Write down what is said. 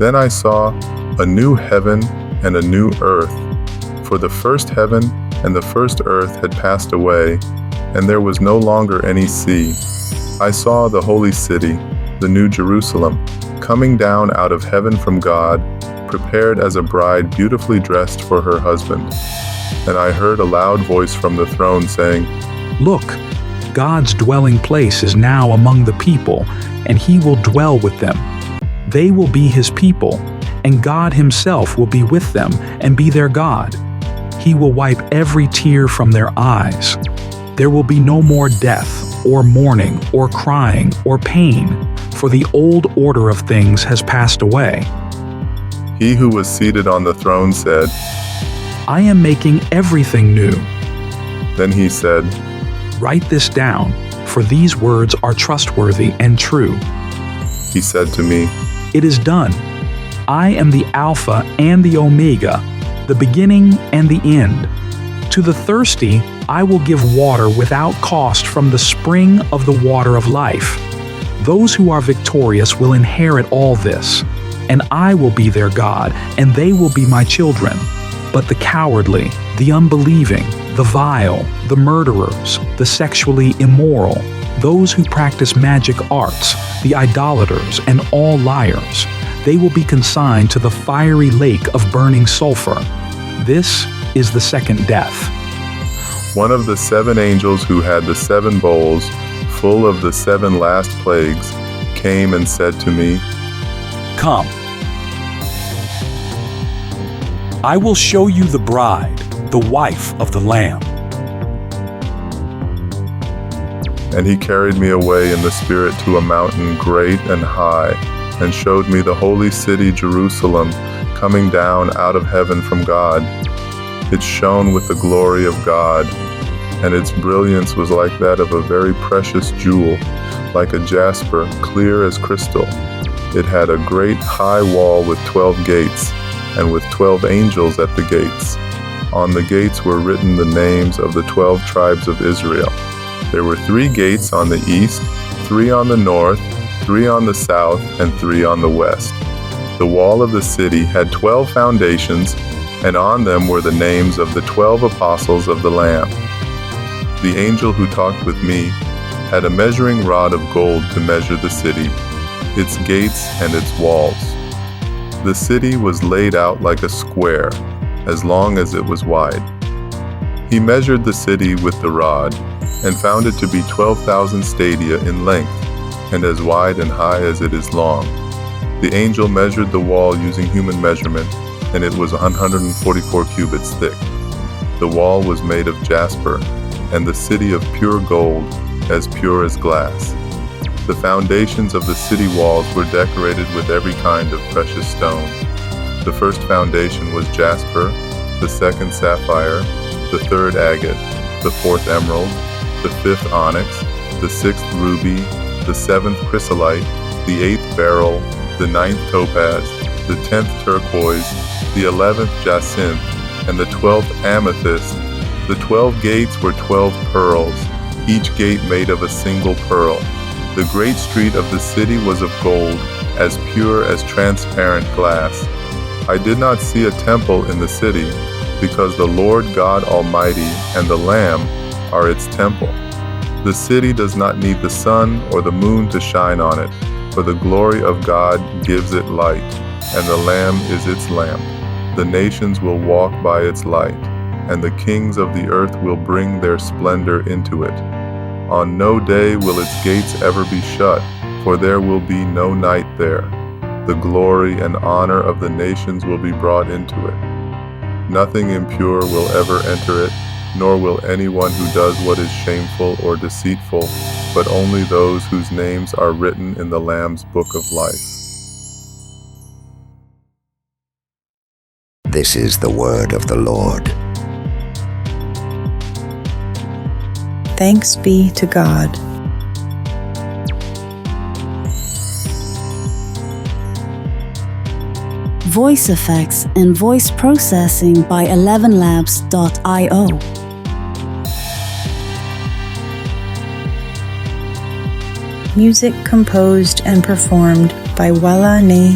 Then I saw a new heaven and a new earth, for the first heaven and the first earth had passed away, and there was no longer any sea. I saw the holy city, the new Jerusalem, coming down out of heaven from God, prepared as a bride beautifully dressed for her husband. And I heard a loud voice from the throne saying, "Look, God's dwelling place is now among the people, and he will dwell with them. They will be his people, and God himself will be with them and be their God. He will wipe every tear from their eyes. There will be no more death, or mourning, or crying, or pain, for the old order of things has passed away." He who was seated on the throne said, "I am making everything new." Then he said, "Write this down, for these words are trustworthy and true." He said to me, "It is done. I am the Alpha and the Omega, the beginning and the end. To the thirsty, I will give water without cost from the spring of the water of life. Those who are victorious will inherit all this, and I will be their God, and they will be my children. But the cowardly, the unbelieving, the vile, the murderers, the sexually immoral, those who practice magic arts, the idolaters, and all liars, they will be consigned to the fiery lake of burning sulfur. This is the second death." One of the 7 angels who had the 7 bowls, full of the 7 last plagues, came and said to me, "Come. I will show you the bride, the wife of the Lamb." And he carried me away in the Spirit to a mountain great and high, and showed me the holy city Jerusalem coming down out of heaven from God. It shone with the glory of God, and its brilliance was like that of a very precious jewel, like a jasper, clear as crystal. It had a great high wall with 12 gates, and with 12 angels at the gates. On the gates were written the names of the 12 tribes of Israel. There were 3 gates on the east, 3 on the north, 3 on the south, and 3 on the west. The wall of the city had 12 foundations, and on them were the names of the 12 apostles of the Lamb. The angel who talked with me had a measuring rod of gold to measure the city, its gates and its walls. The city was laid out like a square, as long as it was wide. He measured the city with the rod, and found it to be 12,000 stadia in length, and as wide and high as it is long. The angel measured the wall using human measurement, and it was 144 cubits thick. The wall was made of jasper, and the city of pure gold, as pure as glass. The foundations of the city walls were decorated with every kind of precious stone. The first foundation was jasper, the second sapphire, the third agate, the fourth emerald, the fifth onyx, the sixth ruby, the seventh chrysolite, the 8th beryl, the 9th topaz, the 10th turquoise, the 11th jacinth, and the 12th amethyst. The 12 gates were 12 pearls, each gate made of a single pearl. The great street of the city was of gold, as pure as transparent glass. I did not see a temple in the city, because the Lord God Almighty and the Lamb are its temple. The city does not need the sun or the moon to shine on it, for the glory of God gives it light, and the Lamb is its lamp. The nations will walk by its light, and the kings of the earth will bring their splendor into it. On no day will its gates ever be shut, for there will be no night there. The glory and honor of the nations will be brought into it. Nothing impure will ever enter it, nor will anyone who does what is shameful or deceitful, but only those whose names are written in the Lamb's book of life. This is the word of the Lord. Thanks be to God. Voice effects and voice processing by 11labs.io. Music composed and performed by Wala-Neh.